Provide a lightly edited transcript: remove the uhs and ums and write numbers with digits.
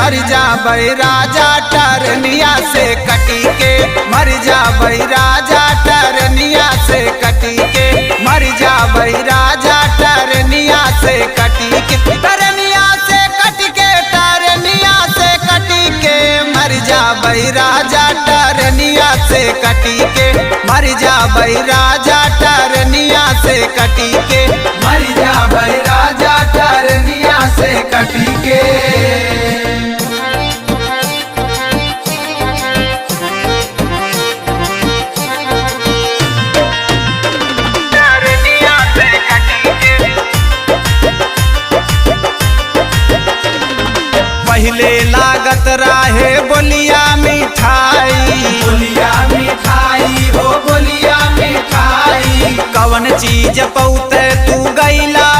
मर जाबे राजा टरनिया से कटी के, मर जाबे राजा टरनिया से कटी के, मर जाबे राजा टरनिया से कटी के, टरनिया से कटी के, टरनिया से कटी के, मर जाबे राजा टरनिया से कटी के, मर जाबे राजा टरनिया से कटी के, मर जाबे राजा टरनिया से कटी के। पहले लागत रहे बोलिया मिठाई, बोलिया मिठाई हो बोलिया मिठाई, कवन चीज पौते तू गैला